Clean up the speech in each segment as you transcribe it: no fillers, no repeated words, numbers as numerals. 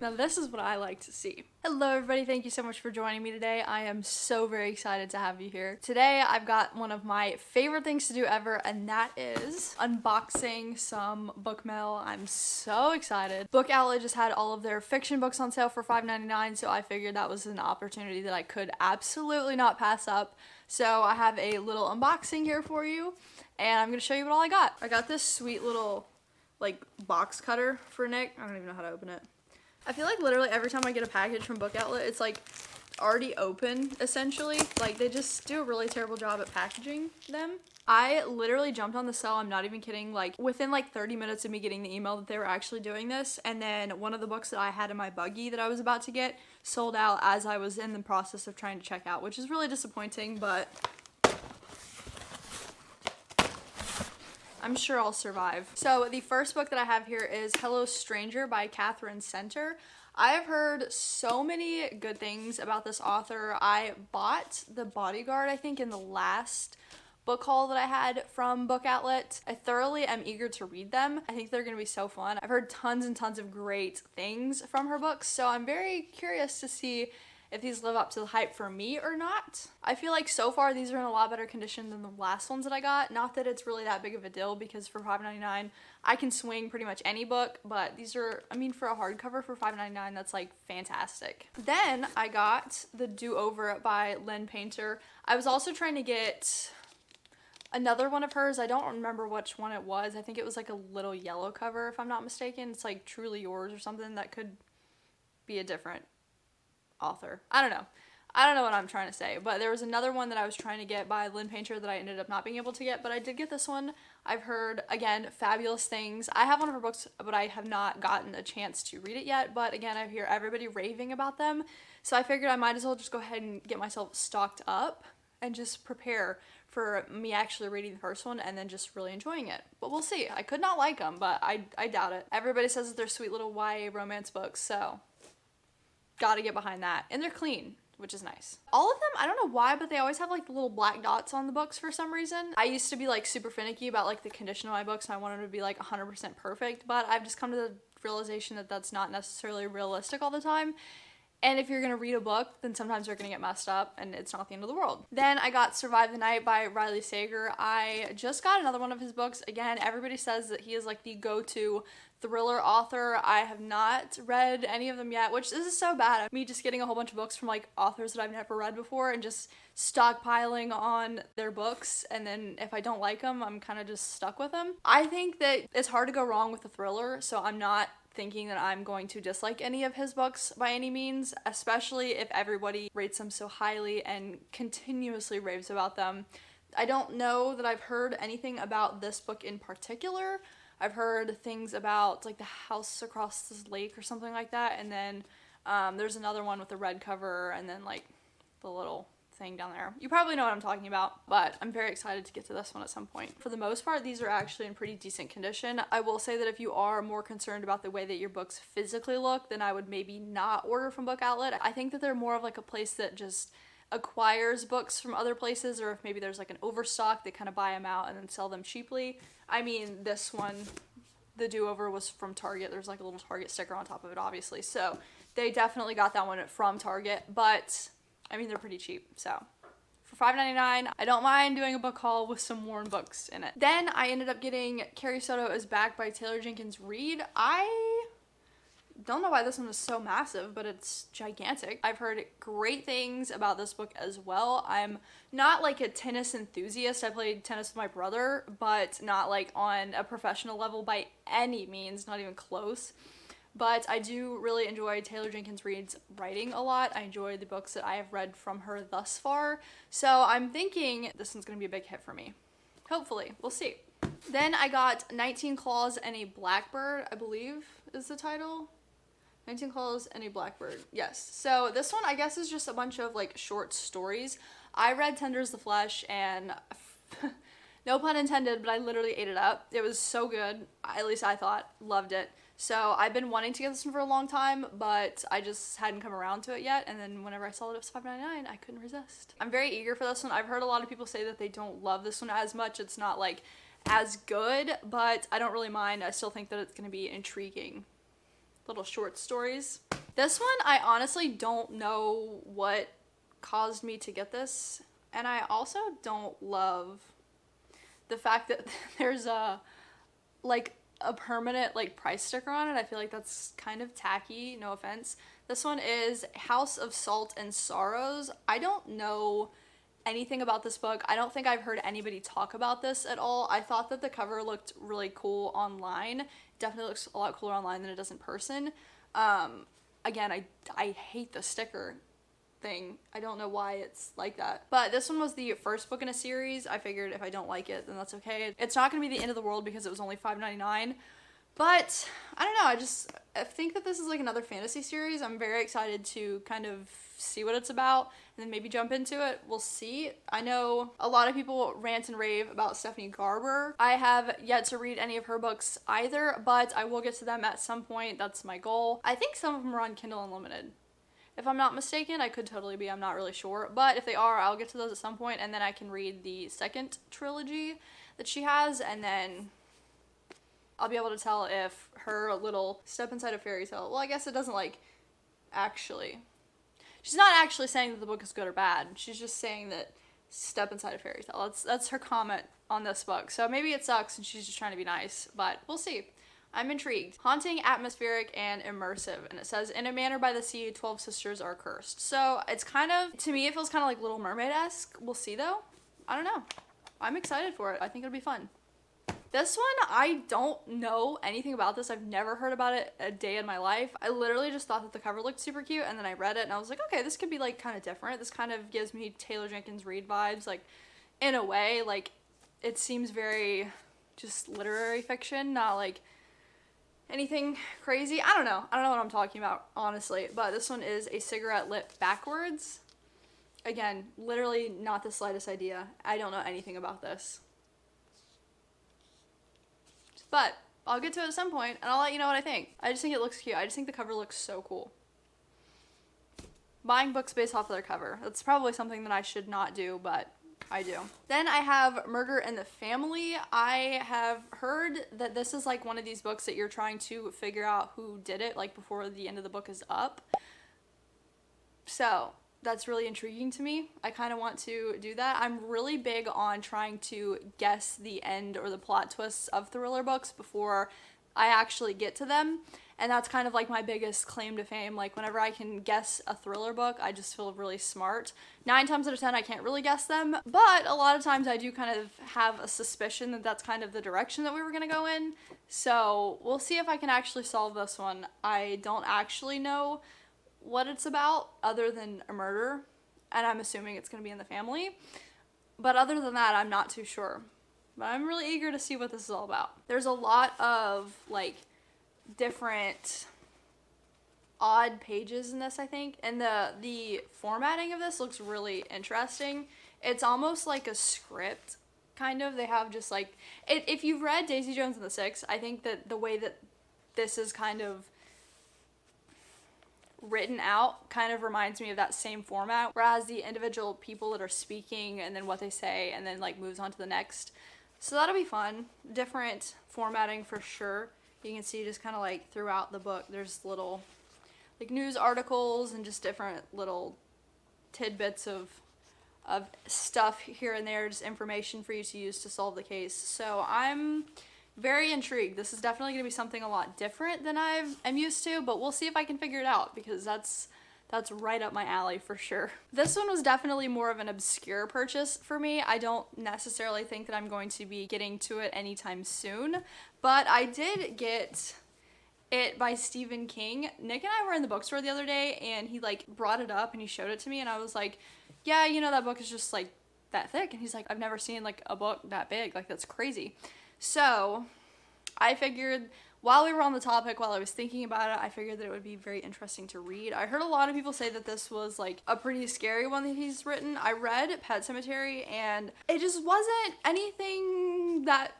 Now this is what I like to see. Hello everybody, thank you so much for joining me today. I am so very excited to have you here. Today I've got one of my favorite things to do ever, and that is unboxing some book mail. I'm so excited. Book Outlet just had all of their fiction books on sale for $5.99, so I figured that was an opportunity that I could absolutely not pass up. So I have a little unboxing here for you, and I'm gonna show you what all I got. I got this sweet little like box cutter for Nick. I don't even know how to open it. I feel like literally every time I get a package from Book Outlet, it's like already open, essentially. Like they just do a really terrible job at packaging them. I literally jumped on the sale, I'm not even kidding, like within like 30 minutes of me getting the email that they were actually doing this, and then one of the books that I had in my buggy that I was about to get sold out as I was in the process of trying to check out, which is really disappointing, but I'm sure I'll survive. So the first book that I have here is Hello Stranger by Catherine Center. I have heard so many good things about this author. I bought The Bodyguard, I think, in the last book haul that I had from Book Outlet. I thoroughly am eager to read them. I think they're gonna be so fun. I've heard tons and tons of great things from her books, so I'm very curious to see if these live up to the hype for me or not. I feel like so far these are in a lot better condition than the last ones that I got. Not that it's really that big of a deal, because for $5.99 I can swing pretty much any book, but these are, I mean, for a hardcover for $5.99, that's like fantastic. Then I got The Do-Over by Lynn Painter. I was also trying to get another one of hers. I don't remember which one it was. I think it was like a little yellow cover, if I'm not mistaken. It's like Truly Yours or something. That could be a different author. I don't know what I'm trying to say, but there was another one that I was trying to get by Lynn Painter that I ended up not being able to get, but I did get this one. I've heard, again, fabulous things. I have one of her books, but I have not gotten a chance to read it yet, but again, I hear everybody raving about them, so I figured I might as well just go ahead and get myself stocked up and just prepare for me actually reading the first one and then just really enjoying it. But we'll see. I could not like them, but I doubt it. Everybody says that they're sweet little YA romance books, so gotta get behind that. And they're clean, which is nice. All of them, I don't know why, but they always have like the little black dots on the books for some reason. I used to be like super finicky about like the condition of my books, and I wanted them to be like 100% perfect, but I've just come to the realization that that's not necessarily realistic all the time. And if you're gonna read a book, then sometimes they're gonna get messed up, and it's not the end of the world. Then I got Survive the Night by Riley Sager. I just got another one of his books. Again, everybody says that he is like the go-to thriller author. I have not read any of them yet, which this is so bad. Me just getting a whole bunch of books from like authors that I've never read before and just stockpiling on their books, and then if I don't like them, I'm kind of just stuck with them. I think that it's hard to go wrong with a thriller, so I'm not thinking that I'm going to dislike any of his books by any means, especially if everybody rates them so highly and continuously raves about them. I don't know that I've heard anything about this book in particular. I've heard things about like the house across this lake or something like that, and then there's another one with the red cover and then like the little thing down there. You probably know what I'm talking about, but I'm very excited to get to this one at some point. For the most part, these are actually in pretty decent condition. I will say that if you are more concerned about the way that your books physically look, then I would maybe not order from Book Outlet. I think that they're more of like a place that just acquires books from other places, or if maybe there's like an overstock, they kind of buy them out and then sell them cheaply. I mean, this one, The Do-Over, was from Target. There's like a little Target sticker on top of it, obviously, so they definitely got that one from Target, but I mean, they're pretty cheap, so for $5.99, I don't mind doing a book haul with some worn books in it. Then I ended up getting Carrie Soto Is Back by Taylor Jenkins Reid. I don't know why this one is so massive, but it's gigantic. I've heard great things about this book as well. I'm not like a tennis enthusiast. I played tennis with my brother, but not like on a professional level by any means, not even close. But I do really enjoy Taylor Jenkins Reid's writing a lot. I enjoy the books that I have read from her thus far. So I'm thinking this one's gonna be a big hit for me. Hopefully, we'll see. Then I got 19 Claws and a Blackbird, I believe is the title. 19 Claws and a Blackbird, yes. So this one I guess is just a bunch of like short stories. I read Tender's the Flesh, and no pun intended, but I literally ate it up. It was so good, at least I thought, loved it. So I've been wanting to get this one for a long time, but I just hadn't come around to it yet, and then whenever I saw that it was $5.99, I couldn't resist. I'm very eager for this one. I've heard a lot of people say that they don't love this one as much. It's not like as good, but I don't really mind. I still think that it's going to be intriguing. little short stories. This one, I honestly don't know what caused me to get this, and I also don't love the fact that there's a permanent like price sticker on it. I feel like that's kind of tacky, no offense. This one is House of Salt and Sorrows. I don't know anything about this book. I don't think I've heard anybody talk about this at all. I thought that the cover looked really cool online. It definitely looks a lot cooler online than it does in person. Again, I hate the sticker thing. I don't know why it's like that. But this one was the first book in a series. I figured if I don't like it, then that's okay. It's not going to be the end of the world because it was only $5.99. But I don't know, I think that this is like another fantasy series. I'm very excited to kind of see what it's about and then maybe jump into it. We'll see. I know a lot of people rant and rave about Stephanie Garber. I have yet to read any of her books either, but I will get to them at some point. That's my goal. I think some of them are on Kindle Unlimited. If I'm not mistaken, I could totally be, I'm not really sure. But if they are, I'll get to those at some point, and then I can read the second trilogy that she has, and then I'll be able to tell if her little step inside a fairy tale, well, I guess it doesn't like actually, she's not actually saying that the book is good or bad. She's just saying that step inside a fairy tale. That's her comment on this book. So maybe it sucks and she's just trying to be nice, but we'll see. I'm intrigued. Haunting, atmospheric, and immersive. And it says, in a manor by the sea, 12 sisters are cursed. So it's kind of, to me, it feels kind of like Little Mermaid-esque. We'll see though. I don't know. I'm excited for it. I think it'll be fun. This one, I don't know anything about this. I've never heard about it a day in my life. I literally just thought that the cover looked super cute, and then I read it and I was like, okay, this could be like kind of different. This kind of gives me Taylor Jenkins Reid vibes, like in a way. Like it seems very just literary fiction, not like anything crazy. I don't know what I'm talking about, honestly. But this one is A Cigarette Lit Backwards. Again, literally not the slightest idea. I don't know anything about this. But I'll get to it at some point, and I'll let you know what I think. I just think it looks cute. I just think the cover looks so cool. Buying books based off of their cover. That's probably something that I should not do, but I do. Then I have Murder in the Family. I have heard that this is like one of these books that you're trying to figure out who did it, like before the end of the book is up. So that's really intriguing to me. I kind of want to do that. I'm really big on trying to guess the end or the plot twists of thriller books before I actually get to them. And that's kind of like my biggest claim to fame. Like whenever I can guess a thriller book, I just feel really smart. 9 times out of 10, I can't really guess them. But a lot of times I do kind of have a suspicion that that's kind of the direction that we were going to go in. So we'll see if I can actually solve this one. I don't actually know what it's about other than a murder, and I'm assuming it's going to be in the family, but other than that I'm not too sure. But I'm really eager to see what this is all about. There's a lot of like different odd pages in this, I think, and the formatting of this looks really interesting. It's almost like a script kind of. They have just like if you've read Daisy Jones and the Six, I think that the way that this is kind of written out kind of reminds me of that same format, whereas the individual people that are speaking and then what they say and then like moves on to the next. So that'll be fun. Different formatting for sure. You can see just kind of like throughout the book there's little like news articles and just different little tidbits of stuff here and there, just information for you to use to solve the case. So I'm very intrigued. This is definitely going to be something a lot different than I'm used to, but we'll see if I can figure it out because that's right up my alley for sure. This one was definitely more of an obscure purchase for me. I don't necessarily think that I'm going to be getting to it anytime soon, but I did get it by Stephen King. Nick and I were in the bookstore the other day and he like brought it up and he showed it to me and I was like, yeah, you know, that book is just like that thick. And he's like, I've never seen like a book that big. Like that's crazy. So I figured while we were on the topic, while I was thinking about it, I figured that it would be very interesting to read. I heard a lot of people say that this was like a pretty scary one that he's written. I read Pet Sematary and it just wasn't anything that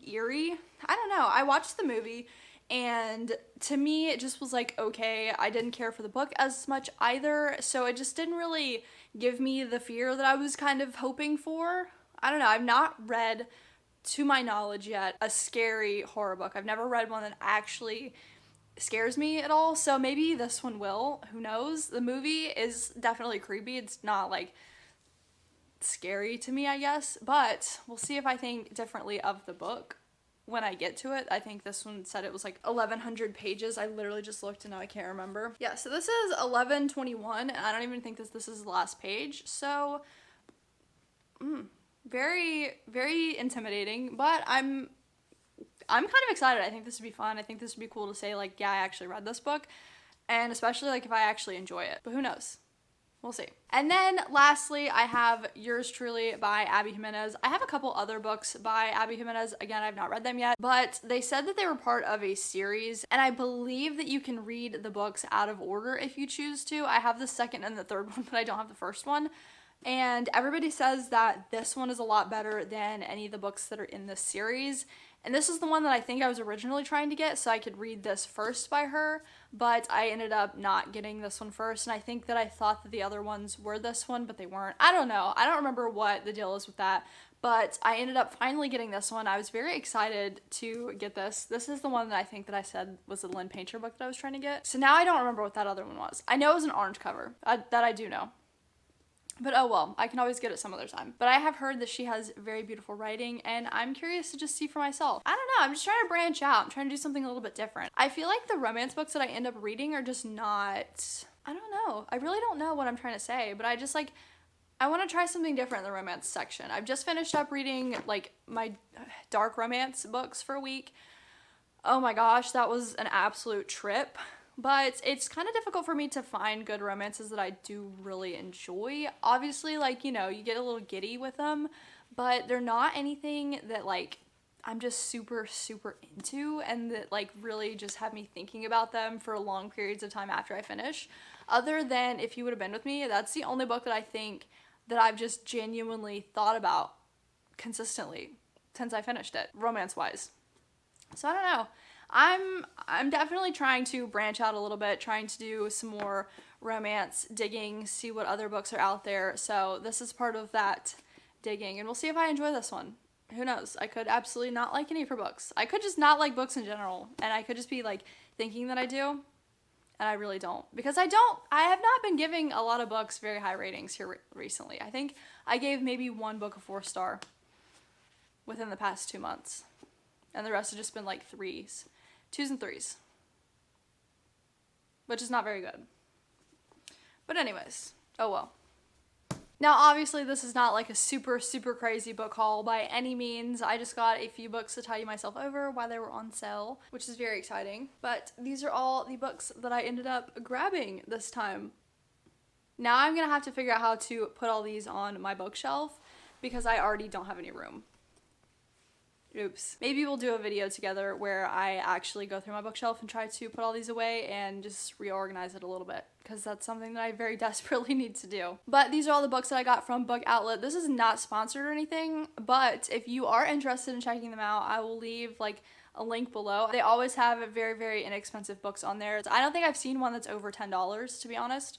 eerie. I don't know. I watched the movie and to me it just was like okay. I didn't care for the book as much either, so it just didn't really give me the fear that I was kind of hoping for. I don't know. I've not read, to my knowledge yet, a scary horror book. I've never read one that actually scares me at all, so maybe this one will. Who knows? The movie is definitely creepy. It's not like scary to me, I guess, but we'll see if I think differently of the book when I get to it. I think this one said it was like 1,100 pages. I literally just looked and now I can't remember. Yeah, so this is 1121, and I don't even think this is the last page, so very, very intimidating, but I'm kind of excited. I think this would be fun. I think this would be cool to say, like, yeah, I actually read this book, and especially, like, if I actually enjoy it. But who knows? We'll see. And then, lastly, I have Yours Truly by Abby Jimenez. I have a couple other books by Abby Jimenez. Again, I've not read them yet, but they said that they were part of a series, and I believe that you can read the books out of order if you choose to. I have the second and the third one, but I don't have the first one. And everybody says that this one is a lot better than any of the books that are in this series. And this is the one that I think I was originally trying to get so I could read this first by her, but I ended up not getting this one first, and I think that I thought that the other ones were this one, but they weren't. I don't know. I don't remember what the deal is with that, but I ended up finally getting this one. I was very excited to get this. This is the one that I think that I said was the Lynn Painter book that I was trying to get. So now I don't remember what that other one was. I know it was an orange cover. That I do know. But oh well, I can always get it some other time. But I have heard that she has very beautiful writing, and I'm curious to just see for myself. I don't know, I'm just trying to branch out. I'm trying to do something a little bit different. I feel like the romance books that I end up reading are just not, I don't know. I really don't know what I'm trying to say, but I just like, I want to try something different in the romance section. I've just finished up reading like my dark romance books for a week. Oh my gosh, that was an absolute trip. But it's kind of difficult for me to find good romances that I do really enjoy. Obviously, like, you know, you get a little giddy with them, but they're not anything that, like, I'm just super, super into and that, like, really just have me thinking about them for long periods of time after I finish. Other than If You Would Have Been With Me, that's the only book that I think that I've just genuinely thought about consistently since I finished it, romance-wise. So I don't know. I'm definitely trying to branch out a little bit, trying to do some more romance digging, see what other books are out there. So this is part of that digging, and we'll see if I enjoy this one. Who knows? I could absolutely not like any of her books. I could just not like books in general, and I could just be like thinking that I do, and I really don't. Because I have not been giving a lot of books very high ratings here recently. I think I gave maybe one book a 4-star within the past 2 months, and the rest have just been like 2s and 3s, which is not very good. But anyways, oh well. Now obviously this is not like a super, super crazy book haul by any means. I just got a few books to tide myself over while they were on sale, which is very exciting. But these are all the books that I ended up grabbing this time. Now I'm gonna have to figure out how to put all these on my bookshelf because I already don't have any room. Oops. Maybe we'll do a video together where I actually go through my bookshelf and try to put all these away and just reorganize it a little bit, because that's something that I very desperately need to do. But these are all the books that I got from Book Outlet. This is not sponsored or anything, but if you are interested in checking them out, I will leave like a link below. They always have very, very inexpensive books on there. I don't think I've seen one that's over $10, to be honest,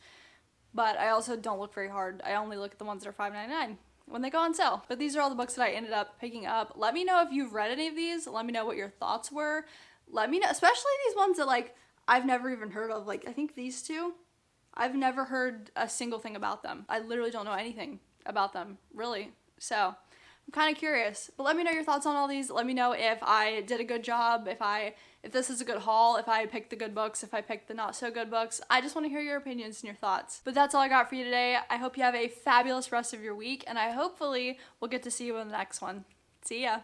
but I also don't look very hard. I only look at the ones that are $5.99. when they go on sale. But these are all the books that I ended up picking up. Let me know if you've read any of these. Let me know what your thoughts were. Let me know, especially these ones that like I've never even heard of. Like I think these two, I've never heard a single thing about them. I literally don't know anything about them, really. So I'm kind of curious. But let me know your thoughts on all these. Let me know if I did a good job, if this is a good haul, if I picked the good books, if I picked the not so good books. I just want to hear your opinions and your thoughts. But that's all I got for you today. I hope you have a fabulous rest of your week, and I hopefully will get to see you in the next one. See ya.